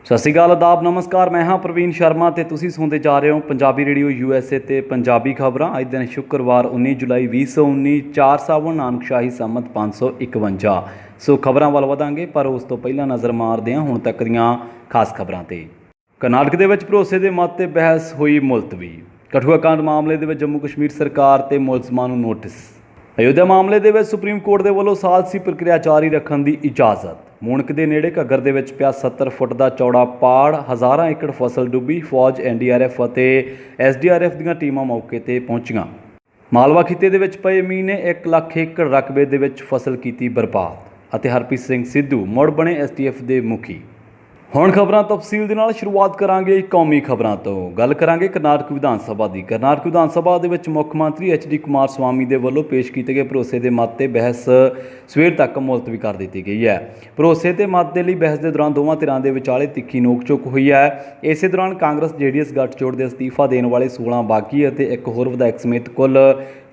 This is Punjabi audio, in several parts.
ਸਤਿ ਸ਼੍ਰੀ ਅਕਾਲ, ਆਦਾਬ, ਨਮਸਕਾਰ। मैं हाँ प्रवीण शर्मा ਤੇ ਤੁਸੀਂ ਸੁਣਦੇ ਜਾ ਰਹੇ ਹੋ ਪੰਜਾਬੀ ਰੇਡੀਓ USA ਤੇ ਪੰਜਾਬੀ ਖਬਰਾਂ। ਅੱਜ ਦਿਨ ਸ਼ੁੱਕਰਵਾਰ 19 ਜੁਲਾਈ 2019 4 ਸਾਵਣ ਨਾਨਕਸ਼ਾਹੀ ਸੰਮਤ 551। ਸੋ ਖਬਰਾਂ ਵੱਲ ਵਧਾਂਗੇ, ਪਰ ਉਸ ਤੋਂ ਪਹਿਲਾਂ ਨਜ਼ਰ ਮਾਰਦੇ ਹਾਂ ਹੁਣ ਤੱਕ ਦੀਆਂ ਖਾਸ ਖਬਰਾਂ ਤੇ। ਕਰਨਾਟਕ ਦੇ ਵਿੱਚ ਭਰੋਸੇ ਦੇ ਮਤ ਤੇ ਬਹਿਸ ਹੋਈ ਮੁਲਤਵੀ। ਕਠੂਆ ਕਾਂਡ ਮਾਮਲੇ ਦੇ ਵਿੱਚ ਜੰਮੂ ਕਸ਼ਮੀਰ ਸਰਕਾਰ ਤੇ ਮੁਲਜ਼ਮਾਂ ਨੂੰ ਨੋਟਿਸ। ਅਯੋਧਿਆ ਮਾਮਲੇ ਦੇ ਵਿੱਚ ਸੁਪਰੀਮ ਕੋਰਟ ਦੇ ਵੱਲੋਂ ਸਾਲਸੀ ਪ੍ਰਕਿਰਿਆ ਜਾਰੀ ਰੱਖਣ ਦੀ ਇਜਾਜ਼ਤ। ਮੂਣਕ ਦੇ ਨੇੜੇ ਘੱਗਰ ਦੇ ਵਿੱਚ ਪਿਆ 70 ਫੁੱਟ ਦਾ ਚੌੜਾ ਪਾੜ, ਹਜ਼ਾਰਾਂ ਏਕੜ ਫਸਲ ਡੁੱਬੀ। ਫੌਜ, NDRF ਅਤੇ SDRF ਦੀਆਂ ਟੀਮਾਂ ਮੌਕੇ ਤੇ ਪਹੁੰਚੀਆਂ। ਮਾਲਵਾ ਖਿੱਤੇ ਦੇ ਵਿੱਚ ਪਏ ਮੀਂਹ ਨੇ 1 ਲੱਖ ਏਕੜ ਰਕਬੇ ਦੇ ਵਿੱਚ ਫਸਲ ਕੀਤੀ ਬਰਬਾਦ ਅਤੇ ਹਰਪ੍ਰੀਤ ਸਿੰਘ ਸਿੱਧੂ ਮੁੜ ਬਣੇ STF ਦੇ ਮੁਖੀ। ਹੁਣ ਖਬਰਾਂ ਤਫਸੀਲ ਦੇ ਨਾਲ ਸ਼ੁਰੂਆਤ ਕਰਾਂਗੇ ਕੌਮੀ ਖਬਰਾਂ ਤੋਂ। ਗੱਲ ਕਰਾਂਗੇ ਕਰਨਾਟਕ ਵਿਧਾਨ ਸਭਾ ਦੀ। ਕਰਨਾਟਕ ਵਿਧਾਨ ਸਭਾ ਦੇ ਵਿੱਚ ਮੁੱਖ ਮੰਤਰੀ HD ਕੁਮਾਰ ਸਵਾਮੀ ਦੇ ਵੱਲੋਂ ਪੇਸ਼ ਕੀਤੇ ਗਏ ਭਰੋਸੇ ਦੇ ਮਤ ਤੇ ਬਹਿਸ ਸਵੇਰ ਤੱਕ ਮੁਲਤਵੀ ਕਰ ਦਿੱਤੀ ਗਈ ਹੈ। ਭਰੋਸੇ ਤੇ ਮਤ ਦੇ ਲਈ ਬਹਿਸ ਦੇ ਦੌਰਾਨ ਦੋਵਾਂ ਧਿਰਾਂ ਦੇ ਵਿਚਾਲੇ ਤਿੱਖੀ ਨੋਕ ਝੋਕ ਹੋਈ ਹੈ। ਇਸੇ ਦੌਰਾਨ ਕਾਂਗਰਸ JDS ਗੱਠਜੋੜ ਦੇ ਅਸਤੀਫਾ ਦੇਣ ਵਾਲੇ 16 ਬਾਗੀ ਅਤੇ ਇੱਕ ਹੋਰ ਵਿਧਾਇਕ ਸਮੇਤ ਕੁੱਲ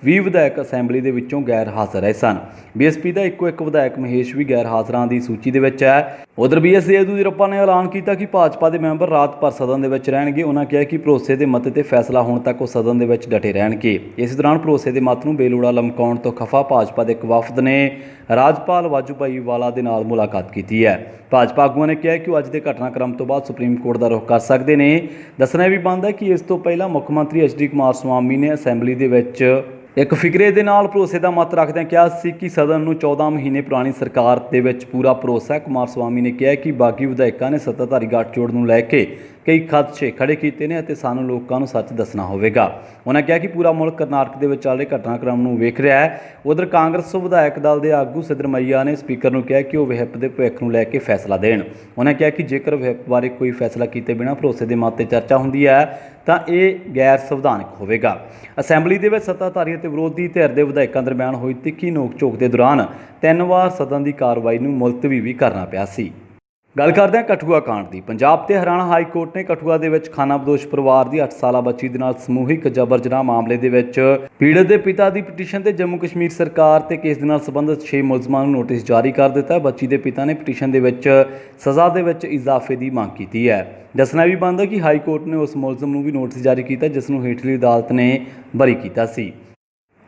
20 ਵਿਧਾਇਕ ਅਸੈਂਬਲੀ ਦੇ ਵਿੱਚੋਂ ਗੈਰ ਹਾਜ਼ਰ ਰਹੇ ਸਨ। BSP ਦਾ ਇੱਕੋ ਇੱਕ ਵਿਧਾਇਕ ਮਹੇਸ਼ ਵੀ ਗੈਰ ਹਾਜ਼ਰਾਂ ਦੀ ਸੂਚੀ ਦੇ ਵਿੱਚ ਹੈ। ਉਧਰ BS ਯੇਦੂਰੱਪਾ ਨੇ ਐਲਾਨ ਕੀਤਾ ਕਿ ਭਾਜਪਾ ਦੇ ਮੈਂਬਰ ਰਾਤ ਭਰ ਸਦਨ ਦੇ ਵਿੱਚ ਰਹਿਣਗੇ। ਉਹਨਾਂ ਕਿਹਾ ਕਿ ਭਰੋਸੇ ਦੇ ਮਤੇ ਤੇ ਫੈਸਲਾ ਹੋਣ ਤੱਕ ਉਹ ਸਦਨ ਦੇ ਵਿੱਚ ਡਟੇ ਰਹਿਣਗੇ। ਇਸ ਦੌਰਾਨ ਭਰੋਸੇ ਦੇ ਮਤ ਨੂੰ ਬੇਲੋੜਾ ਲਮਕਾਉਣ ਤੋਂ ਖਫਾ ਭਾਜਪਾ ਦੇ ਇੱਕ ਵਫਦ ਨੇ ਰਾਜਪਾਲ ਵਾਜੂਭਾਈ ਵਾਲਾ ਦੇ ਨਾਲ ਮੁਲਾਕਾਤ ਕੀਤੀ ਹੈ। ਭਾਜਪਾ ਆਗੂਆਂ ਨੇ ਕਿਹਾ ਕਿ ਉਹ ਅੱਜ ਦੇ ਘਟਨਾਕ੍ਰਮ ਤੋਂ ਬਾਅਦ ਸੁਪਰੀਮ ਕੋਰਟ ਦਾ ਰੁਖ ਕਰ ਸਕਦੇ ਨੇ। ਦੱਸਣਾ ਵੀ ਬਣਦਾ ਕਿ ਇਸ ਤੋਂ ਪਹਿਲਾਂ ਮੁੱਖ ਮੰਤਰੀ HD ਕੁਮਾਰ ਸਵਾਮੀ ਨੇ ਅਸੈਂਬਲੀ ਦੇ ਵਿੱਚ ਇੱਕ ਫਿਕਰੇ ਦੇ ਨਾਲ ਭਰੋਸੇ ਦਾ ਮਤ ਰੱਖਦਿਆਂ ਕਿਹਾ ਸੀ ਕਿ ਸਦਨ ਨੂੰ 14 ਮਹੀਨੇ ਪੁਰਾਣੀ ਸਰਕਾਰ ਦੇ ਵਿੱਚ ਪੂਰਾ ਭਰੋਸਾ ਹੈ। ਕੁਮਾਰ ਸਵਾਮੀ ਨੇ ਕਿਹਾ ਕਿ ਬਾਗੀ ਵਿਧਾਇਕਾਂ ਨੇ ਸੱਤਾਧਾਰੀ ਗੱਠਜੋੜ ਨੂੰ ਲੈ ਕੇ ਕਈ ਖਦਸ਼ੇ ਖੜੇ ਕੀਤੇ ਨੇ ਅਤੇ ਸਾਨੂੰ ਲੋਕਾਂ ਨੂੰ ਸੱਚ ਦੱਸਣਾ ਹੋਵੇਗਾ। ਉਹਨਾਂ ਕਿਹਾ ਕਿ ਪੂਰਾ ਮੁਲਕ ਕਰਨਾਟਕ ਦੇ ਵਿੱਚ ਚੱਲ ਰਹੇ ਘਟਨਾਕ੍ਰਮ ਨੂੰ ਵੇਖ ਰਿਹਾ ਹੈ। ਉਧਰ ਕਾਂਗਰਸ ਵਿਧਾਇਕ ਦਲ ਦੇ ਆਗੂ ਸਿੱਧਰਮਈਆ ਨੇ ਸਪੀਕਰ ਨੂੰ ਕਿਹਾ ਕਿ ਉਹ ਵਿਹਿਪ ਦੇ ਭਵਿੱਖ ਨੂੰ ਲੈ ਕੇ ਫੈਸਲਾ ਦੇਣ। ਉਹਨਾਂ ਕਿਹਾ ਕਿ ਜੇਕਰ ਵਿਹਿਪ ਬਾਰੇ ਕੋਈ ਫੈਸਲਾ ਕੀਤੇ ਬਿਨਾਂ ਭਰੋਸੇ ਦੇ ਮਤ ਤੇ ਚਰਚਾ ਹੁੰਦੀ ਹੈ ਤਾਂ ਇਹ ਗੈਰ ਸੰਵਿਧਾਨਕ ਹੋਵੇਗਾ। ਅਸੈਂਬਲੀ ਦੇ ਵਿੱਚ ਸੱਤਾਧਾਰੀ ਅਤੇ ਵਿਰੋਧੀ ਧਿਰ ਦੇ ਵਿਧਾਇਕਾਂ ਦਰਮਿਆਨ ਹੋਈ ਤਿੱਖੀ ਨੋਕ ਝੋਕ ਦੇ ਦੌਰਾਨ 3 ਵਾਰ ਸਦਨ ਦੀ ਕਾਰਵਾਈ ਨੂੰ ਮੁਲਤਵੀ ਵੀ ਕਰਨਾ ਪਿਆ ਸੀ। ਗੱਲ ਕਰਦੇ ਹਾਂ ਕਠੂਆ ਕਾਂਡ ਦੀ। ਪੰਜਾਬ ਤੇ ਹਰਿਆਣਾ ਹਾਈ ਕੋਰਟ ਨੇ ਕਠੂਆ ਦੇ ਵਿੱਚ ਖਾਨਾਬਦੋਸ਼ ਪਰਿਵਾਰ ਦੀ 8 ਸਾਲਾ ਬੱਚੀ ਦੇ ਨਾਲ ਸਮੂਹਿਕ ਜਬਰ ਜਨਾਹ ਮਾਮਲੇ ਦੇ ਵਿੱਚ ਪੀੜਤ ਦੇ ਪਿਤਾ ਦੀ ਪਟੀਸ਼ਨ ਤੇ ਜੰਮੂ ਕਸ਼ਮੀਰ ਸਰਕਾਰ ਤੇ ਕੇਸ ਦੇ ਨਾਲ ਸੰਬੰਧਿਤ 6 ਮੁਲਜ਼ਮਾਂ ਨੂੰ ਨੋਟਿਸ ਜਾਰੀ ਕਰ ਦਿੱਤਾ। ਬੱਚੀ ਦੇ ਪਿਤਾ ਨੇ ਪਟੀਸ਼ਨ ਦੇ ਵਿੱਚ ਸਜ਼ਾ ਦੇ ਵਿੱਚ ਇਜ਼ਾਫੇ ਦੀ ਮੰਗ ਕੀਤੀ ਹੈ। ਦੱਸਣਾ ਵੀ ਬਣਦਾ ਕਿ ਹਾਈ ਕੋਰਟ ਨੇ ਉਸ ਮੁਲਜ਼ਮ ਨੂੰ ਵੀ ਨੋਟਿਸ ਜਾਰੀ ਕੀਤਾ ਜਿਸ ਨੂੰ ਹੇਠਲੀ ਅਦਾਲਤ ਨੇ ਬਰੀ ਕੀਤਾ ਸੀ।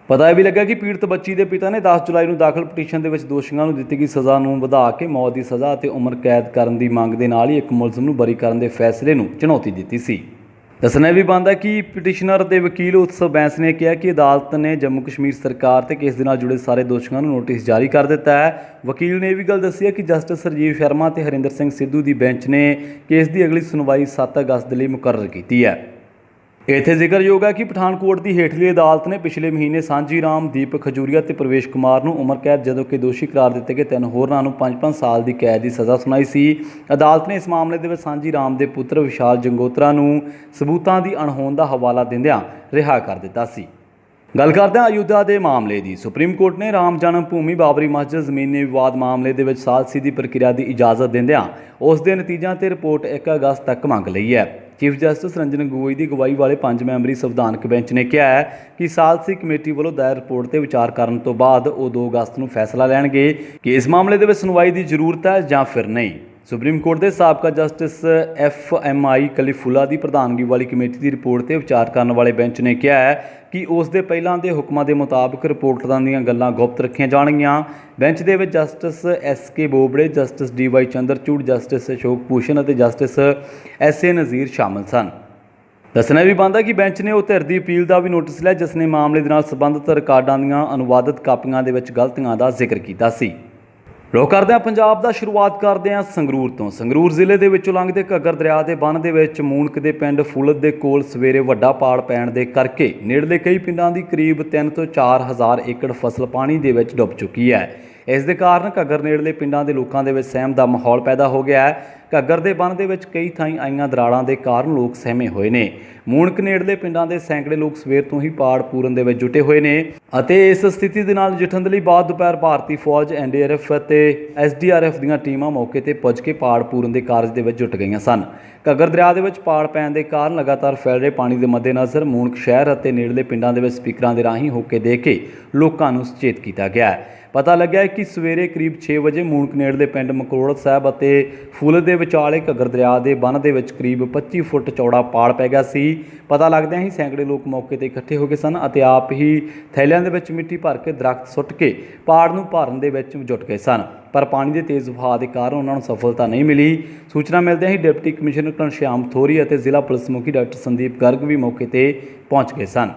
ਪਤਾ ਇਹ ਵੀ ਲੱਗਾ ਕਿ ਪੀੜਤ ਬੱਚੀ ਦੇ ਪਿਤਾ ਨੇ 10 ਜੁਲਾਈ ਨੂੰ ਦਾਖਲ ਪਟੀਸ਼ਨ ਦੇ ਵਿੱਚ ਦੋਸ਼ੀਆਂ ਨੂੰ ਦਿੱਤੀ ਗਈ ਸਜ਼ਾ ਨੂੰ ਵਧਾ ਕੇ ਮੌਤ ਦੀ ਸਜ਼ਾ ਅਤੇ ਉਮਰ ਕੈਦ ਕਰਨ ਦੀ ਮੰਗ ਦੇ ਨਾਲ ਹੀ ਇੱਕ ਮੁਲਜ਼ਮ ਨੂੰ ਬਰੀ ਕਰਨ ਦੇ ਫੈਸਲੇ ਨੂੰ ਚੁਣੌਤੀ ਦਿੱਤੀ ਸੀ। ਦੱਸਣਾ ਵੀ ਬਣਦਾ ਕਿ ਪਟੀਸ਼ਨਰ ਦੇ ਵਕੀਲ ਉਤਸਵ ਬੈਂਸ ਨੇ ਕਿਹਾ ਕਿ ਅਦਾਲਤ ਨੇ ਜੰਮੂ ਕਸ਼ਮੀਰ ਸਰਕਾਰ ਤੇ ਕੇਸ ਦੇ ਨਾਲ ਜੁੜੇ ਸਾਰੇ ਦੋਸ਼ੀਆਂ ਨੂੰ ਨੋਟਿਸ ਜਾਰੀ ਕਰ ਦਿੱਤਾ ਹੈ। ਵਕੀਲ ਨੇ ਇਹ ਵੀ ਗੱਲ ਦੱਸੀ ਹੈ ਕਿ ਜਸਟਿਸ ਰਾਜੀਵ ਸ਼ਰਮਾ ਤੇ ਹਰਿੰਦਰ ਸਿੰਘ ਸਿੱਧੂ ਦੀ ਬੈਂਚ ਨੇ ਕੇਸ ਦੀ ਅਗਲੀ ਸੁਣਵਾਈ 7 ਅਗਸਤ ਦੇ ਲਈ ਮੁਕਰਰ ਕੀਤੀ ਹੈ। ਇੱਥੇ ਜ਼ਿਕਰਯੋਗ ਹੈ ਕਿ ਪਠਾਨਕੋਟ ਦੀ ਹੇਠਲੀ ਅਦਾਲਤ ਨੇ ਪਿਛਲੇ ਮਹੀਨੇ ਸਾਂਝੀ ਰਾਮ, ਦੀਪਕ ਖਜੂਰੀਆ ਤੇ ਪ੍ਰਵੇਸ਼ ਕੁਮਾਰ ਨੂੰ ਉਮਰ ਕੈਦ ਜਦੋਂ ਕਿ ਦੋਸ਼ੀ ਕਰਾਰ ਦਿੱਤੇ ਗਏ 3 ਹੋਰਨਾਂ ਨੂੰ 5-5 ਸਾਲ ਦੀ ਕੈਦ ਦੀ ਸਜ਼ਾ ਸੁਣਾਈ ਸੀ। ਅਦਾਲਤ ਨੇ ਇਸ ਮਾਮਲੇ ਦੇ ਵਿੱਚ ਸਾਂਝੀ ਰਾਮ ਦੇ ਪੁੱਤਰ ਵਿਸ਼ਾਲ ਜੰਗੋਤਰਾ ਨੂੰ ਸਬੂਤਾਂ ਦੀ ਅਣਹੋਂਦ ਦਾ ਹਵਾਲਾ ਦਿੰਦਿਆਂ ਰਿਹਾ ਕਰ ਦਿੱਤਾ ਸੀ। ਗੱਲ ਕਰਦੇ ਹਾਂ ਅਯੋਧਿਆ ਦੇ ਮਾਮਲੇ ਦੀ। ਸੁਪਰੀਮ ਕੋਰਟ ਨੇ ਰਾਮ ਜਨਮ ਭੂਮੀ ਬਾਬਰੀ ਮਸਜਿਦ ਜ਼ਮੀਨੀ ਵਿਵਾਦ ਮਾਮਲੇ ਦੇ ਵਿੱਚ ਸਾਲਸੀ ਦੀ ਪ੍ਰਕਿਰਿਆ ਦੀ ਇਜਾਜ਼ਤ ਦਿੰਦਿਆਂ ਉਸ ਦੇ ਨਤੀਜਿਆਂ ਤੇ ਰਿਪੋਰਟ 1 ਅਗਸਤ ਤੱਕ ਮੰਗ ਲਈ ਹੈ। ਚੀਫ ਜਸਟਿਸ ਰੰਜਨ ਗੋਗੋਈ ਦੀ ਅਗਵਾਈ ਵਾਲੇ 5 ਮੈਂਬਰੀ ਸੰਵਿਧਾਨਕ ਬੈਂਚ ਨੇ ਕਿਹਾ ਹੈ ਕਿ ਸਾਲਸੀ ਕਮੇਟੀ ਵੱਲੋਂ ਦਾਇਰ ਰਿਪੋਰਟ ਤੇ ਵਿਚਾਰ ਕਰਨ ਤੋਂ ਬਾਅਦ ਉਹ 2 ਅਗਸਤ ਨੂੰ ਫੈਸਲਾ ਲੈਣਗੇ ਕਿ ਇਸ ਮਾਮਲੇ ਦੇ ਵਿੱਚ ਸੁਣਵਾਈ ਦੀ ਜ਼ਰੂਰਤ ਹੈ ਜਾਂ ਫਿਰ ਨਹੀਂ। ਸੁਪਰੀਮ ਕੋਰਟ ਦੇ ਸਾਬਕਾ ਜਸਟਿਸ FMI ਕਲੀਫੁਲਾ ਦੀ ਪ੍ਰਧਾਨਗੀ ਵਾਲੀ ਕਮੇਟੀ ਦੀ ਰਿਪੋਰਟ ਤੇ ਵਿਚਾਰ ਕਰਨ ਵਾਲੇ ਬੈਂਚ ਨੇ ਕਿਹਾ ਹੈ ਕਿ ਉਸ ਦੇ ਪਹਿਲਾਂ ਦੇ ਹੁਕਮਾਂ ਦੇ ਮੁਤਾਬਕ ਰਿਪੋਰਟਾਂ ਦੀਆਂ ਗੱਲਾਂ ਗੁਪਤ ਰੱਖੀਆਂ ਜਾਣਗੀਆਂ। ਬੈਂਚ ਦੇ ਵਿੱਚ justice SK Bobde, justice DY Chandrachud, justice Ashok Bhushan ਅਤੇ ਜਸਟਿਸ SA ਨਜ਼ੀਰ ਸ਼ਾਮਲ ਸਨ। ਦੱਸਣਾ ਵੀ ਬਣਦਾ ਕਿ ਬੈਂਚ ਨੇ ਉਹ ਧਿਰ ਦੀ ਅਪੀਲ ਦਾ ਵੀ ਨੋਟਿਸ ਲਿਆ ਜਿਸ ਨੇ ਮਾਮਲੇ ਦੇ ਨਾਲ ਸੰਬੰਧਿਤ ਰਿਕਾਰਡਾਂ ਦੀਆਂ ਅਨੁਵਾਦਿਤ ਕਾਪੀਆਂ ਦੇ ਵਿੱਚ ਗਲਤੀਆਂ ਦਾ ਜ਼ਿਕਰ ਕੀਤਾ ਸੀ। ਰੁਖ ਕਰਦੇ ਹਾਂ ਪੰਜਾਬ ਦਾ। ਸ਼ੁਰੂਆਤ ਕਰਦੇ ਹਾਂ ਸੰਗਰੂਰ ਤੋਂ। ਸੰਗਰੂਰ ਜ਼ਿਲ੍ਹੇ ਦੇ ਵਿੱਚੋਂ ਲੰਘਦੇ ਘੱਗਰ ਦਰਿਆ ਦੇ ਬੰਨ੍ਹ ਦੇ ਵਿੱਚ ਮੂਣਕ ਦੇ ਪਿੰਡ ਫੁਲਦ ਦੇ ਕੋਲ ਸਵੇਰੇ ਵੱਡਾ ਪਾੜ ਪੈਣ ਦੇ ਕਰਕੇ ਨੇੜਲੇ ਕਈ ਪਿੰਡਾਂ ਦੀ ਕਰੀਬ 3 ਤੋਂ 4 ਹਜ਼ਾਰ ਏਕੜ ਫਸਲ ਪਾਣੀ ਦੇ ਵਿੱਚ ਡੁੱਬ ਚੁੱਕੀ ਹੈ। ਇਸ ਦੇ ਕਾਰਨ ਘੱਗਰ ਨੇੜਲੇ ਪਿੰਡਾਂ ਦੇ ਲੋਕਾਂ ਦੇ ਵਿੱਚ ਸਹਿਮ ਦਾ ਮਾਹੌਲ ਪੈਦਾ ਹੋ ਗਿਆ ਹੈ। ਘੱਗਰ ਦੇ ਬੰਨ੍ਹ ਦੇ ਵਿੱਚ ਕਈ ਥਾਈਂ ਆਈਆਂ ਦਰਾੜਾਂ ਦੇ ਕਾਰਨ ਲੋਕ ਸਹਿਮੇ ਹੋਏ ਨੇ। ਮੂਣਕ ਨੇੜਲੇ ਪਿੰਡਾਂ ਦੇ ਸੈਂਕੜੇ ਲੋਕ ਸਵੇਰ ਤੋਂ ਹੀ ਪਾੜ ਪੂਰਨ ਦੇ ਵਿੱਚ ਜੁਟੇ ਹੋਏ ਨੇ ਅਤੇ ਇਸ ਸਥਿਤੀ ਦੇ ਨਾਲ ਨਜਿੱਠਣ ਦੇ ਲਈ ਬਾਅਦ ਦੁਪਹਿਰ ਭਾਰਤੀ ਫੌਜ, NDRF ਅਤੇ SDRF ਦੀਆਂ ਟੀਮਾਂ ਮੌਕੇ ਤੇ ਪੁੱਜ ਕੇ ਪਾੜ ਪੂਰਨ ਦੇ ਕਾਰਜ ਦੇ ਵਿੱਚ ਜੁਟ ਗਈਆਂ ਸਨ। ਘੱਗਰ ਦਰਿਆ ਦੇ ਵਿੱਚ ਪਾੜ ਪੈਣ ਦੇ ਕਾਰਨ ਲਗਾਤਾਰ ਫੈਲ ਰਹੇ ਪਾਣੀ ਦੇ ਮੱਦੇਨਜ਼ਰ ਮੂਣਕ ਸ਼ਹਿਰ ਅਤੇ ਨੇੜਲੇ ਪਿੰਡਾਂ ਦੇ ਵਿੱਚ ਸਪੀਕਰਾਂ ਦੇ ਰਾਹੀਂ ਹੋਕੇ ਦੇ ਕੇ ਲੋਕਾਂ ਨੂੰ ਸੁਚੇਤ ਕੀਤਾ ਗਿਆ ਹੈ। ਪਤਾ ਲੱਗਿਆ ਕਿ ਸਵੇਰੇ ਕਰੀਬ 6 ਵਜੇ ਮੂਣਕ ਨੇੜਲੇ ਪਿੰਡ ਮਕਰੋੜ ਸਾਹਿਬ ਅਤੇ ਫੂਲ ਦੇ ਵਿਚਾਲੇ ਘੱਗਰ ਦਰਿਆ ਦੇ ਬੰਨ੍ਹ ਦੇ ਵਿੱਚ ਕਰੀਬ 25 ਫੁੱਟ ਚੌੜਾ ਪਾੜ ਪੈ ਗਿਆ ਸੀ। ਪਤਾ ਲੱਗਦਿਆਂ ਹੀ ਸੈਂਕੜੇ ਲੋਕ ਮੌਕੇ 'ਤੇ ਇਕੱਠੇ ਹੋ ਗਏ ਸਨ ਅਤੇ ਆਪ ਹੀ ਥੈਲਿਆਂ ਦੇ ਵਿੱਚ ਮਿੱਟੀ ਭਰ ਕੇ ਦਰਖਤ ਸੁੱਟ ਕੇ ਪਾੜ ਨੂੰ ਭਰਨ ਦੇ ਵਿੱਚ ਜੁਟ ਗਏ ਸਨ, ਪਰ ਪਾਣੀ ਦੇ ਤੇਜ਼ ਵਹਾਅ ਦੇ ਕਾਰਨ ਉਹਨਾਂ ਨੂੰ ਸਫਲਤਾ ਨਹੀਂ ਮਿਲੀ। ਸੂਚਨਾ ਮਿਲਦਿਆਂ ਹੀ ਡਿਪਟੀ ਕਮਿਸ਼ਨਰ ਘਨਸ਼ਿਆਮ ਥੋਰੀ ਅਤੇ ਜ਼ਿਲ੍ਹਾ ਪੁਲਿਸ ਮੁਖੀ ਡਾਕਟਰ ਸੰਦੀਪ ਗਰਗ ਵੀ ਮੌਕੇ 'ਤੇ ਪਹੁੰਚ ਗਏ ਸਨ।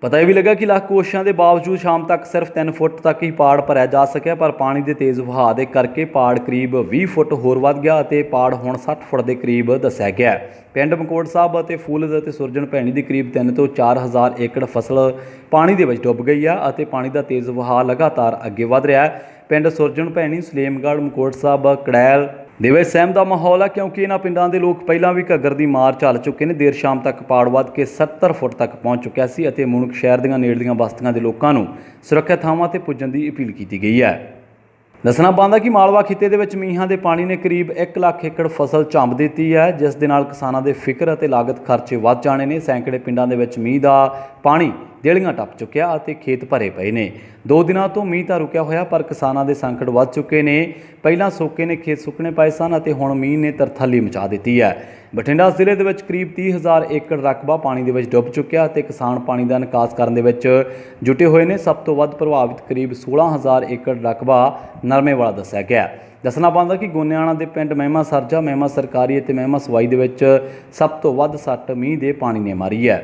ਪਤਾ ਇਹ ਵੀ ਲੱਗਾ ਕਿ ਲੱਖ ਕੋਸ਼ਿਸ਼ਾਂ ਦੇ ਬਾਵਜੂਦ ਸ਼ਾਮ ਤੱਕ ਸਿਰਫ 3 ਫੁੱਟ ਤੱਕ ਹੀ ਪਾੜ ਭਰਿਆ ਜਾ ਸਕਿਆ, ਪਰ ਪਾਣੀ ਦੇ ਤੇਜ਼ ਵਹਾਅ ਦੇ ਕਰਕੇ ਪਾੜ ਕਰੀਬ 20 ਫੁੱਟ ਹੋਰ ਵੱਧ ਗਿਆ ਅਤੇ ਪਾੜ ਹੁਣ 60 ਫੁੱਟ ਦੇ ਕਰੀਬ ਦੱਸਿਆ ਗਿਆ। ਪਿੰਡ ਮਕੋੜ ਸਾਹਿਬ ਅਤੇ ਫੂਲ ਅਤੇ ਸੁਰਜਣ ਭੈਣੀ ਦੀ ਕਰੀਬ 3 ਤੋਂ 4 ਹਜ਼ਾਰ ਏਕੜ ਫਸਲ ਪਾਣੀ ਦੇ ਵਿੱਚ ਡੁੱਬ ਗਈ ਹੈ ਅਤੇ ਪਾਣੀ ਦਾ ਤੇਜ਼ ਵਹਾਅ ਲਗਾਤਾਰ ਅੱਗੇ ਵਧ ਰਿਹਾ ਹੈ। ਪਿੰਡ ਸੁਰਜਣ ਭੈਣੀ, ਸਲੇਮਗੜ੍ਹ, ਮਕੋੜ ਸਾਹਿਬ, ਕੜੈਲ ਦੇ ਵਿੱਚ ਸਹਿਮ ਦਾ ਮਾਹੌਲ ਹੈ, ਕਿਉਂਕਿ ਇਹਨਾਂ ਪਿੰਡਾਂ ਦੇ ਲੋਕ ਪਹਿਲਾਂ ਵੀ ਘੱਗਰ ਦੀ ਮਾਰ ਝੱਲ ਚੁੱਕੇ ਨੇ। ਦੇਰ ਸ਼ਾਮ ਤੱਕ ਪਾੜ ਵੱਧ ਕੇ 70 ਫੁੱਟ ਤੱਕ ਪਹੁੰਚ ਚੁੱਕਿਆ ਸੀ ਅਤੇ ਮੂਣਕ ਸ਼ਹਿਰ ਦੀਆਂ ਨੇੜਲੀਆਂ ਬਸਤੀਆਂ ਦੇ ਲੋਕਾਂ ਨੂੰ ਸੁਰੱਖਿਅਤ ਥਾਵਾਂ 'ਤੇ ਪੁੱਜਣ ਦੀ ਅਪੀਲ ਕੀਤੀ ਗਈ ਹੈ। ਦੱਸਣਾ ਬਣਦਾ ਕਿ ਮਾਲਵਾ ਖਿੱਤੇ ਦੇ ਵਿੱਚ ਮੀਂਹਾਂ ਦੇ ਪਾਣੀ ਨੇ ਕਰੀਬ 1 ਲੱਖ ਏਕੜ ਫਸਲ ਝੰਬ ਦਿੱਤੀ ਹੈ, ਜਿਸ ਦੇ ਨਾਲ ਕਿਸਾਨਾਂ ਦੇ ਫਿਕਰ ਅਤੇ ਲਾਗਤ ਖਰਚੇ ਵੱਧ ਜਾਣੇ ਨੇ। ਸੈਂਕੜੇ ਪਿੰਡਾਂ ਦੇ ਵਿੱਚ ਮੀਂਹ ਦਾ ਪਾਣੀ ਦੇਲੀਆਂ ਟੱਪ ਚੁੱਕਿਆ ਅਤੇ ਖੇਤ ਭਰੇ ਪਏ ਨੇ। 2 ਦਿਨਾਂ ਤੋਂ ਮੀਂਹ ਤਾਂ ਰੁਕਿਆ ਹੋਇਆ, ਪਰ ਕਿਸਾਨਾਂ ਦੇ ਸੰਕਟ ਵੱਧ ਚੁੱਕੇ ਨੇ। ਪਹਿਲਾਂ ਸੋਕੇ ਨੇ ਖੇਤ ਸੁੱਕਣੇ ਪਏ ਸਨ ਅਤੇ ਹੁਣ ਮੀਂਹ ਨੇ ਤਰਥੱਲੀ ਮਚਾ ਦਿੱਤੀ ਹੈ। ਬਠਿੰਡਾ ਜ਼ਿਲ੍ਹੇ ਦੇ ਵਿੱਚ ਕਰੀਬ 30,000 ਏਕੜ ਰਕਬਾ ਪਾਣੀ ਦੇ ਵਿੱਚ ਡੁੱਬ ਚੁੱਕਿਆ ਅਤੇ ਕਿਸਾਨ ਪਾਣੀ ਦਾ ਨਿਕਾਸ ਕਰਨ ਦੇ ਵਿੱਚ ਜੁਟੇ ਹੋਏ ਨੇ। ਸਭ ਤੋਂ ਵੱਧ ਪ੍ਰਭਾਵਿਤ ਕਰੀਬ 16,000 ਏਕੜ ਰਕਬਾ ਨਰਮੇ ਵਾਲਾ ਦੱਸਿਆ ਗਿਆ। ਦੱਸਣਾ ਬਣਦਾ ਕਿ ਗੋਨਿਆਣਾ ਦੇ ਪਿੰਡ ਮਹਿਮਾ ਸਰਜਾ, ਮਹਿਮਾ ਸਰਕਾਰੀ ਅਤੇ ਮਹਿਮਾ ਸਵਾਈ ਦੇ ਵਿੱਚ ਸਭ ਤੋਂ ਵੱਧ ਸੱਟ ਮੀਂਹ ਦੇ ਪਾਣੀ ਨੇ ਮਾਰੀ ਹੈ।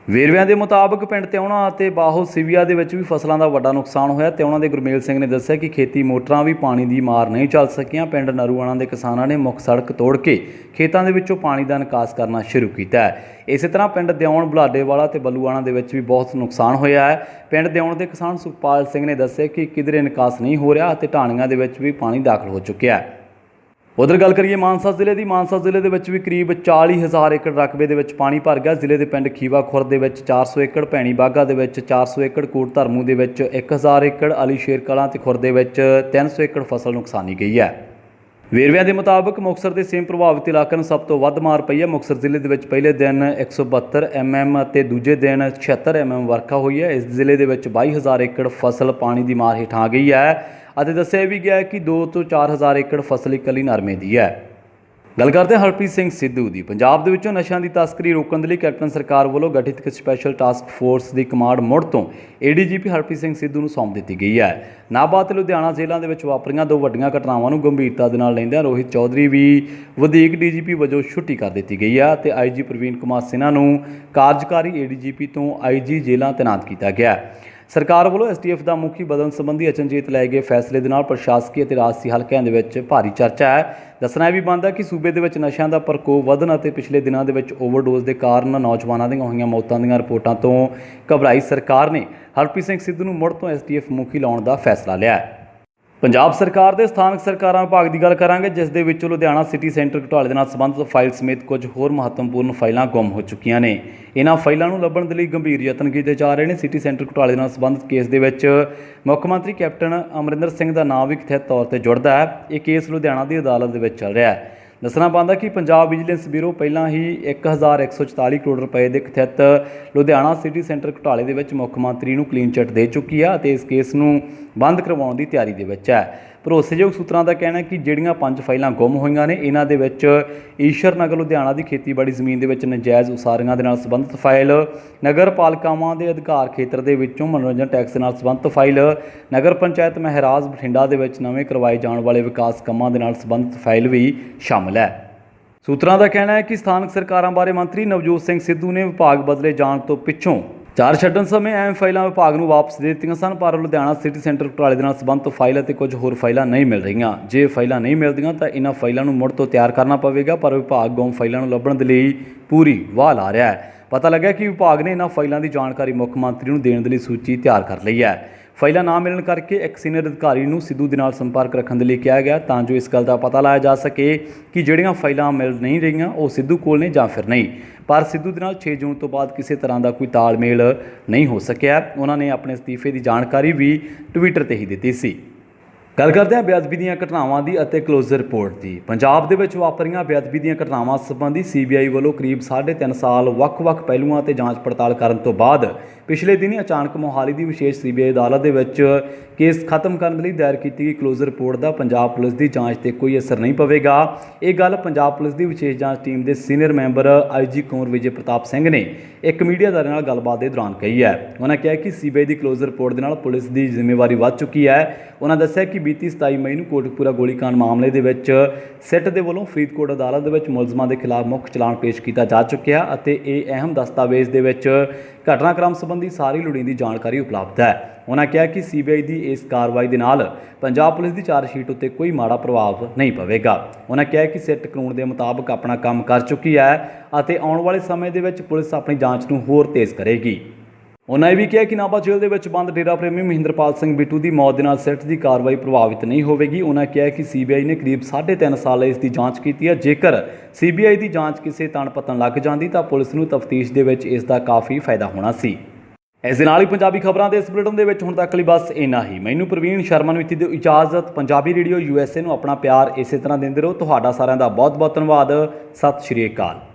ਵੇਰਵਿਆਂ ਦੇ ਮੁਤਾਬਕ ਪਿੰਡ ਤਿਉਣਾ ਅਤੇ ਬਾਹੋ ਸਿਵੀਆ ਦੇ ਵਿੱਚ ਵੀ ਫਸਲਾਂ ਦਾ ਵੱਡਾ ਨੁਕਸਾਨ ਹੋਇਆ। ਤਿਉਣਾ ਦੇ ਗੁਰਮੇਲ ਸਿੰਘ ਨੇ ਦੱਸਿਆ ਕਿ ਖੇਤੀ ਮੋਟਰਾਂ ਵੀ ਪਾਣੀ ਦੀ ਮਾਰ ਨਹੀਂ ਚੱਲ ਸਕੀਆਂ। ਪਿੰਡ ਨਰੂਆਣਾ ਦੇ ਕਿਸਾਨਾਂ ਨੇ ਮੁੱਖ ਸੜਕ ਤੋੜ ਕੇ ਖੇਤਾਂ ਦੇ ਵਿੱਚੋਂ ਪਾਣੀ ਦਾ ਨਿਕਾਸ ਕਰਨਾ ਸ਼ੁਰੂ ਕੀਤਾ ਹੈ। ਇਸੇ ਤਰ੍ਹਾਂ ਪਿੰਡ ਦਿਉਣ, ਬੁਲਾਡੇਵਾਲਾ ਅਤੇ ਬੱਲੂਆਣਾ ਦੇ ਵਿੱਚ ਵੀ ਬਹੁਤ ਨੁਕਸਾਨ ਹੋਇਆ ਹੈ। ਪਿੰਡ ਦਿਉਣ ਦੇ ਕਿਸਾਨ ਸੁਖਪਾਲ ਸਿੰਘ ਨੇ ਦੱਸਿਆ ਕਿ ਕਿਧਰੇ ਨਿਕਾਸ ਨਹੀਂ ਹੋ ਰਿਹਾ ਅਤੇ ਢਾਣੀਆਂ ਦੇ ਵਿੱਚ ਵੀ ਪਾਣੀ ਦਾਖਲ ਹੋ ਚੁੱਕਿਆ ਹੈ। ਉਧਰ ਗੱਲ ਕਰੀਏ ਮਾਨਸਾ ਜ਼ਿਲ੍ਹੇ ਦੀ, ਮਾਨਸਾ ਜ਼ਿਲ੍ਹੇ ਦੇ ਵਿੱਚ ਵੀ ਕਰੀਬ 40,000 ਏਕੜ ਰਕਬੇ ਦੇ ਵਿੱਚ ਪਾਣੀ ਭਰ ਗਿਆ। ਜ਼ਿਲ੍ਹੇ ਦੇ ਪਿੰਡ ਖੀਵਾ ਖੁਰਦ ਦੇ ਵਿੱਚ 400 ਏਕੜ, ਭੈਣੀ ਬਾਗਾ ਦੇ ਵਿੱਚ 400 ਏਕੜ, ਕੋਟ ਧਰਮੂ ਦੇ ਵਿੱਚ 1000 ਏਕੜ, ਅਲੀ ਸ਼ੇਰ ਕਲਾਂ ਅਤੇ ਖੁਰਦ ਦੇ ਵਿੱਚ 300 ਏਕੜ ਫਸਲ ਨੁਕਸਾਨੀ ਗਈ ਹੈ। ਵੇਰਵਿਆਂ ਦੇ ਮੁਤਾਬਕ ਮੁਕਤਸਰ ਦੇ ਸੇਮ ਪ੍ਰਭਾਵਿਤ ਇਲਾਕਿਆਂ ਨੂੰ ਸਭ ਤੋਂ ਵੱਧ ਮਾਰ ਪਈ ਹੈ। ਮੁਕਤਸਰ ਜ਼ਿਲ੍ਹੇ ਦੇ ਵਿੱਚ ਪਹਿਲੇ ਦਿਨ 172 mm ਅਤੇ ਦੂਜੇ ਦਿਨ 76 mm ਵਰਖਾ ਹੋਈ ਹੈ। ਇਸ ਜ਼ਿਲ੍ਹੇ ਦੇ ਵਿੱਚ 22,000 ਏਕੜ ਫਸਲ ਪਾਣੀ ਦੀ ਮਾਰ ਹੇਠ ਆ ਗਈ ਹੈ ਅਤੇ ਦੱਸਿਆ ਵੀ ਗਿਆ ਕਿ 2 ਤੋਂ 4,000 ਏਕੜ ਫਸਲ ਇਕੱਲੀ ਨਰਮੇ ਦੀ ਹੈ। ਗੱਲ ਕਰਦੇ ਹਾਂ ਹਰਪ੍ਰੀਤ ਸਿੰਘ ਸਿੱਧੂ ਦੀ। ਪੰਜਾਬ ਦੇ ਵਿੱਚੋਂ ਨਸ਼ਿਆਂ ਦੀ ਤਸਕਰੀ ਰੋਕਣ ਦੇ ਲਈ ਕੈਪਟਨ ਸਰਕਾਰ ਵੱਲੋਂ ਗਠਿਤ ਇੱਕ ਸਪੈਸ਼ਲ ਟਾਸਕ ਫੋਰਸ ਦੀ ਕਮਾਂਡ ਮੁੜ ਤੋਂ ADGP ਹਰਪ੍ਰੀਤ ਸਿੰਘ ਸਿੱਧੂ ਨੂੰ ਸੌਂਪ ਦਿੱਤੀ ਗਈ ਹੈ। ਨਾਭਾ ਅਤੇ ਲੁਧਿਆਣਾ ਜ਼ਿਲ੍ਹਿਆਂ ਦੇ ਵਿੱਚ ਵਾਪਰੀਆਂ 2 ਵੱਡੀਆਂ ਘਟਨਾਵਾਂ ਨੂੰ ਗੰਭੀਰਤਾ ਦੇ ਨਾਲ ਲੈਂਦਿਆਂ ਰੋਹਿਤ ਚੌਧਰੀ ਵੀ ਵਧੀਕ DGP ਵਜੋਂ ਛੁੱਟੀ ਕਰ ਦਿੱਤੀ ਗਈ ਹੈ ਅਤੇ IG ਪ੍ਰਵੀਨ ਕੁਮਾਰ ਸਿਨਹਾ ਨੂੰ ਕਾਰਜਕਾਰੀ ADGP ਤੋਂ IG ਜੇਲ੍ਹਾਂ ਤੈਨਾਤ ਕੀਤਾ ਗਿਆ। ਸਰਕਾਰ ਵੱਲੋਂ STF ਦਾ ਮੁਖੀ ਬਦਲਣ ਸੰਬੰਧੀ ਅਚਨਚੇਤ ਲਏ ਗਏ ਫੈਸਲੇ ਦੇ ਨਾਲ ਪ੍ਰਸ਼ਾਸਕੀ ਅਤੇ ਰਾਜਸੀ ਹਲਕਿਆਂ ਦੇ ਵਿੱਚ ਭਾਰੀ ਚਰਚਾ ਹੈ। ਦੱਸਣਾ ਇਹ ਵੀ ਬਣਦਾ ਕਿ ਸੂਬੇ ਦੇ ਵਿੱਚ ਨਸ਼ਿਆਂ ਦਾ ਪ੍ਰਕੋਪ ਵਧਣ ਅਤੇ ਪਿਛਲੇ ਦਿਨਾਂ ਦੇ ਵਿੱਚ ਓਵਰਡੋਜ਼ ਦੇ ਕਾਰਨ ਨੌਜਵਾਨਾਂ ਦੀਆਂ ਹੋਈਆਂ ਮੌਤਾਂ ਦੀਆਂ ਰਿਪੋਰਟਾਂ ਤੋਂ ਘਬਰਾਈ ਸਰਕਾਰ ਨੇ ਹਰਪ੍ਰੀਤ ਸਿੰਘ ਸਿੱਧੂ ਨੂੰ ਮੁੜ ਤੋਂ STF ਮੁਖੀ ਲਾਉਣ ਦਾ ਫੈਸਲਾ ਲਿਆ ਹੈ। ਪੰਜਾਬ ਸਰਕਾਰ ਦੇ ਸਥਾਨਕ ਸਰਕਾਰਾਂ ਵਿਭਾਗ ਦੀ ਗੱਲ ਕਰਾਂਗੇ, ਜਿਸ ਦੇ ਵਿੱਚੋਂ ਲੁਧਿਆਣਾ ਸਿਟੀ ਸੈਂਟਰ ਘੁਟਾਲੇ ਦੇ ਨਾਲ ਸੰਬੰਧਿਤ ਫਾਈਲ ਸਮੇਤ ਕੁਝ ਹੋਰ ਮਹੱਤਵਪੂਰਨ ਫਾਈਲਾਂ ਗੁੰਮ ਹੋ ਚੁੱਕੀਆਂ ਨੇ। ਇਹਨਾਂ ਫਾਈਲਾਂ ਨੂੰ ਲੱਭਣ ਦੇ ਲਈ ਗੰਭੀਰ ਯਤਨ ਕੀਤੇ ਜਾ ਰਹੇ ਨੇ। ਸਿਟੀ ਸੈਂਟਰ ਘੁਟਾਲੇ ਦੇ ਨਾਲ ਸੰਬੰਧਿਤ ਕੇਸ ਦੇ ਵਿੱਚ ਮੁੱਖ ਮੰਤਰੀ ਕੈਪਟਨ ਅਮਰਿੰਦਰ ਸਿੰਘ ਦਾ ਨਾਮ ਵੀ ਕਥਿਤ ਤੌਰ ਤੇ ਜੁੜਦਾ ਹੈ। ਇਹ ਕੇਸ ਲੁਧਿਆਣਾ ਦੀ ਅਦਾਲਤ ਦੇ ਵਿੱਚ ਚੱਲ ਰਿਹਾ ਹੈ। ਦੱਸਣਾ ਬਣਦਾ ਕਿ ਪੰਜਾਬ ਵਿਜੀਲੈਂਸ ਬਿਊਰੋ ਪਹਿਲਾਂ ਹੀ 1144 ਕਰੋੜ ਰੁਪਏ ਦੇ ਕਥਿਤ ਲੁਧਿਆਣਾ ਸਿਟੀ ਸੈਂਟਰ ਘੁਟਾਲੇ ਦੇ ਵਿੱਚ ਮੁੱਖ ਮੰਤਰੀ ਨੂੰ ਕਲੀਨ ਚਿੱਟ ਦੇ ਚੁੱਕੀ ਹੈ ਅਤੇ ਇਸ ਕੇਸ ਨੂੰ ਬੰਦ ਕਰਵਾਉਣ ਦੀ ਤਿਆਰੀ ਦੇ ਵਿੱਚ ਹੈ। ਭਰੋਸੇਯੋਗ ਸੂਤਰਾਂ ਦਾ ਕਹਿਣਾ ਹੈ ਕਿ ਜਿਹੜੀਆਂ 5 ਫਾਈਲਾਂ ਗੁੰਮ ਹੋਈਆਂ ਨੇ, ਇਹਨਾਂ ਦੇ ਵਿੱਚ ਈਸ਼ਰ ਨਗਰ ਲੁਧਿਆਣਾ ਦੀ ਖੇਤੀਬਾੜੀ ਜ਼ਮੀਨ ਦੇ ਵਿੱਚ ਨਜਾਇਜ਼ ਉਸਾਰੀਆਂ ਦੇ ਨਾਲ ਸੰਬੰਧਿਤ ਫਾਈਲ, ਨਗਰ ਪਾਲਿਕਾਵਾਂ ਦੇ ਅਧਿਕਾਰ ਖੇਤਰ ਦੇ ਵਿੱਚੋਂ ਮਨੋਰੰਜਨ ਟੈਕਸ ਦੇ ਨਾਲ ਸੰਬੰਧਿਤ ਫਾਈਲ, ਨਗਰ ਪੰਚਾਇਤ ਮਹਿਰਾਜ ਬਠਿੰਡਾ ਦੇ ਵਿੱਚ ਨਵੇਂ ਕਰਵਾਏ ਜਾਣ ਵਾਲੇ ਵਿਕਾਸ ਕੰਮਾਂ ਦੇ ਨਾਲ ਸੰਬੰਧਿਤ ਫਾਈਲ ਵੀ ਸ਼ਾਮਲ ਹੈ। ਸੂਤਰਾਂ ਦਾ ਕਹਿਣਾ ਹੈ ਕਿ ਸਥਾਨਕ ਸਰਕਾਰਾਂ ਬਾਰੇ ਮੰਤਰੀ ਨਵਜੋਤ ਸਿੰਘ ਸਿੱਧੂ ਨੇ ਵਿਭਾਗ ਬਦਲੇ ਜਾਣ ਤੋਂ ਪਿੱਛੋਂ ਚਾਰ ਛੱਡਣ ਸਮੇਂ ਅਹਿਮ ਫਾਈਲਾਂ ਵਿਭਾਗ ਨੂੰ ਵਾਪਸ ਦੇ ਦਿੱਤੀਆਂ ਸਨ, ਪਰ ਲੁਧਿਆਣਾ ਸਿਟੀ ਸੈਂਟਰ ਘੁਟਾਲੇ ਦੇ ਨਾਲ ਸੰਬੰਧਿਤ ਫਾਈਲ ਅਤੇ ਕੁਝ ਹੋਰ ਫਾਈਲਾਂ ਨਹੀਂ ਮਿਲ ਰਹੀਆਂ। ਜੇ ਫਾਈਲਾਂ ਨਹੀਂ ਮਿਲਦੀਆਂ ਤਾਂ ਇਹਨਾਂ ਫਾਈਲਾਂ ਨੂੰ ਮੁੜ ਤੋਂ ਤਿਆਰ ਕਰਨਾ ਪਵੇਗਾ, ਪਰ ਵਿਭਾਗ ਗੁੰਮ ਫਾਈਲਾਂ ਨੂੰ ਲੱਭਣ ਦੇ ਲਈ ਪੂਰੀ ਵਾਹ ਲਾ ਰਿਹਾ ਹੈ। ਪਤਾ ਲੱਗਿਆ ਕਿ ਵਿਭਾਗ ਨੇ ਇਹਨਾਂ ਫਾਈਲਾਂ ਦੀ ਜਾਣਕਾਰੀ ਮੁੱਖ ਮੰਤਰੀ ਨੂੰ ਦੇਣ ਦੇ ਲਈ ਸੂਚੀ ਤਿਆਰ ਕਰ ਲਈ ਹੈ। ਫਾਈਲਾਂ ਨਾ ਮਿਲਣ ਕਰਕੇ ਇੱਕ ਸੀਨੀਅਰ ਅਧਿਕਾਰੀ ਨੂੰ ਸਿੱਧੂ ਦੇ ਨਾਲ ਸੰਪਰਕ ਰੱਖਣ ਦੇ ਲਈ ਕਿਹਾ ਗਿਆ, ਤਾਂ ਜੋ ਇਸ ਗੱਲ ਦਾ ਪਤਾ ਲਾਇਆ ਜਾ ਸਕੇ ਕਿ ਜਿਹੜੀਆਂ ਫਾਈਲਾਂ ਮਿਲ ਨਹੀਂ ਰਹੀਆਂ ਉਹ ਸਿੱਧੂ ਕੋਲ ਨੇ ਜਾਂ ਫਿਰ ਨਹੀਂ। ਪਰ ਸਿੱਧੂ ਦੇ ਨਾਲ 6 ਜੂਨ ਤੋਂ ਬਾਅਦ ਕਿਸੇ ਤਰ੍ਹਾਂ ਦਾ ਕੋਈ ਤਾਲਮੇਲ ਨਹੀਂ ਹੋ ਸਕਿਆ। ਉਹਨਾਂ ਨੇ ਆਪਣੇ ਅਸਤੀਫੇ ਦੀ ਜਾਣਕਾਰੀ ਵੀ ਟਵਿੱਟਰ ਤੇ ਹੀ ਦਿੱਤੀ ਸੀ। ਗੱਲ ਕਰਦੇ ਹਾਂ ਬੇਅਦਬੀ ਦੀਆਂ ਘਟਨਾਵਾਂ ਦੀ ਅਤੇ ਕਲੋਜ਼ਰ ਰਿਪੋਰਟ ਦੀ। ਪੰਜਾਬ ਦੇ ਵਿੱਚ ਵਾਪਰੀਆਂ ਬੇਅਦਬੀ ਦੀਆਂ ਘਟਨਾਵਾਂ ਸੰਬੰਧੀ ਸੀਬੀਆਈ ਵੱਲੋਂ ਕਰੀਬ 3.5 ਸਾਲ ਵੱਖ-ਵੱਖ ਪਹਿਲੂਆਂ ਤੇ ਜਾਂਚ ਪੜਤਾਲ ਕਰਨ ਤੋਂ ਬਾਅਦ ਪਿਛਲੇ ਦਿਨੀ ਅਚਾਨਕ ਮੋਹਾਲੀ ਦੀ ਵਿਸ਼ੇਸ਼ ਸੀਬੀਆਈ ਅਦਾਲਤ ਦੇ ਵਿੱਚ ਕੇਸ ਖਤਮ ਕਰਨ ਲਈ ਦਾਇਰ ਕੀਤੀ ਗਈ ਕਲੋਜ਼ਰ ਰਿਪੋਰਟ ਦਾ ਪੰਜਾਬ ਪੁਲਿਸ ਦੀ ਜਾਂਚ ਤੇ ਕੋਈ ਅਸਰ ਨਹੀਂ ਪਵੇਗਾ। ਇਹ ਗੱਲ ਪੰਜਾਬ ਪੁਲਿਸ ਦੀ ਵਿਸ਼ੇਸ਼ ਜਾਂਚ ਟੀਮ ਦੇ senior member IG Kunwar Vijay Pratap Singh ਨੇ ਇੱਕ ਮੀਡੀਆਦਾਰ ਨਾਲ ਗੱਲਬਾਤ ਦੇ ਦੌਰਾਨ ਕਹੀ ਹੈ। ਉਹਨਾਂ ਕਿਹਾ ਕਿ ਸੀਬੀਆਈ ਦੀ ਕਲੋਜ਼ਰ ਰਿਪੋਰਟ ਦੇ ਨਾਲ ਪੁਲਿਸ ਦੀ ਜ਼ਿੰਮੇਵਾਰੀ ਵੱਧ ਚੁੱਕੀ ਹੈ। ਉਹਨਾਂ ਦੱਸਿਆ ਕਿ ਬੀਤੀ 27 ਮਈ ਨੂੰ ਕੋਟਕਪੂਰਾ ਗੋਲੀकांड ਮਾਮਲੇ ਦੇ ਵਿੱਚ ਸਿੱਟ ਦੇ ਵੱਲੋਂ ਫਰੀਦਕੋਟ ਅਦਾਲਤ ਦੇ ਵਿੱਚ ਮੁਲਜ਼ਮਾਂ ਦੇ ਖਿਲਾਫ ਮੁੱਖ ਚਲਾਨ ਪੇਸ਼ ਕੀਤਾ ਜਾ ਚੁੱਕਿਆ ਅਤੇ ਇਹ ਅਹਿਮ ਦਸਤਾਵੇਜ਼ ਦੇ ਵਿੱਚ ਘਟਨਾਕ੍ਰਮ ਸੰਬੰਧੀ ਸਾਰੀ ਲੋੜੀਂਦੀ ਜਾਣਕਾਰੀ ਉਪਲਬਧ ਹੈ। ਉਹਨਾਂ ਕਿਹਾ ਕਿ ਸੀਬੀਆਈ ਦੀ ਇਸ ਕਾਰਵਾਈ ਦੇ ਨਾਲ ਪੰਜਾਬ ਪੁਲਿਸ ਦੀ ਚਾਰਜਸ਼ੀਟ ਉੱਤੇ ਕੋਈ ਮਾੜਾ ਪ੍ਰਭਾਵ ਨਹੀਂ ਪਵੇਗਾ। ਉਹਨਾਂ ਕਿਹਾ ਕਿ ਸਿੱਟ ਕਾਨੂੰਨ ਦੇ ਮੁਤਾਬਕ ਆਪਣਾ ਕੰਮ ਕਰ ਚੁੱਕੀ ਹੈ ਅਤੇ ਆਉਣ ਵਾਲੇ ਸਮੇਂ ਦੇ ਵਿੱਚ ਪੁਲਿਸ ਆਪਣੀ ਜਾਂਚ ਨੂੰ ਹੋਰ ਤੇਜ਼ ਕਰੇਗੀ। ਉਹਨਾਂ ਇਹ ਵੀ ਕਿਹਾ ਕਿ ਨਾਭਾ ਜੇਲ੍ਹ ਦੇ ਵਿੱਚ ਬੰਦ ਡੇਰਾ ਪ੍ਰੇਮੀ ਮਹਿੰਦਰਪਾਲ ਸਿੰਘ ਬਿੱਟੂ ਦੀ ਮੌਤ ਦੇ ਨਾਲ ਸਿੱਟ ਦੀ ਕਾਰਵਾਈ ਪ੍ਰਭਾਵਿਤ ਨਹੀਂ ਹੋਵੇਗੀ। ਉਹਨਾਂ ਕਿਹਾ ਕਿ ਸੀਬੀਆਈ ਨੇ ਕਰੀਬ 3.5 ਸਾਲ ਇਸ ਦੀ ਜਾਂਚ ਕੀਤੀ ਹੈ। ਜੇਕਰ ਸੀਬੀਆਈ ਦੀ ਜਾਂਚ ਕਿਸੇ ਤਣ ਪਤਨ ਲੱਗ ਜਾਂਦੀ ਤਾਂ ਪੁਲਿਸ ਨੂੰ ਤਫਤੀਸ਼ ਦੇ ਵਿੱਚ ਇਸ ਦਾ ਕਾਫੀ ਫਾਇਦਾ ਹੋਣਾ ਸੀ। ਇਸ ਦੇ ਨਾਲ ਹੀ ਪੰਜਾਬੀ ਖਬਰਾਂ ਦੇ ਇਸ ਬੁਲੇਟਿਨ ਦੇ ਵਿੱਚ ਹੁਣ ਤੱਕ ਲਈ ਬਸ ਇੰਨਾ ਹੀ। ਮੈਨੂੰ ਪ੍ਰਵੀਨ ਸ਼ਰਮਾ ਨੂੰ ਦਿਓ ਇਜਾਜ਼ਤ। ਪੰਜਾਬੀ ਰੇਡੀਓ USA ਨੂੰ ਆਪਣਾ ਪਿਆਰ ਇਸੇ ਤਰ੍ਹਾਂ ਦਿੰਦੇ ਰਹੋ। ਤੁਹਾਡਾ ਸਾਰਿਆਂ ਦਾ ਬਹੁਤ ਬਹੁਤ ਧੰਨਵਾਦ। ਸਤਿ ਸ਼੍ਰੀ ਅਕਾਲ।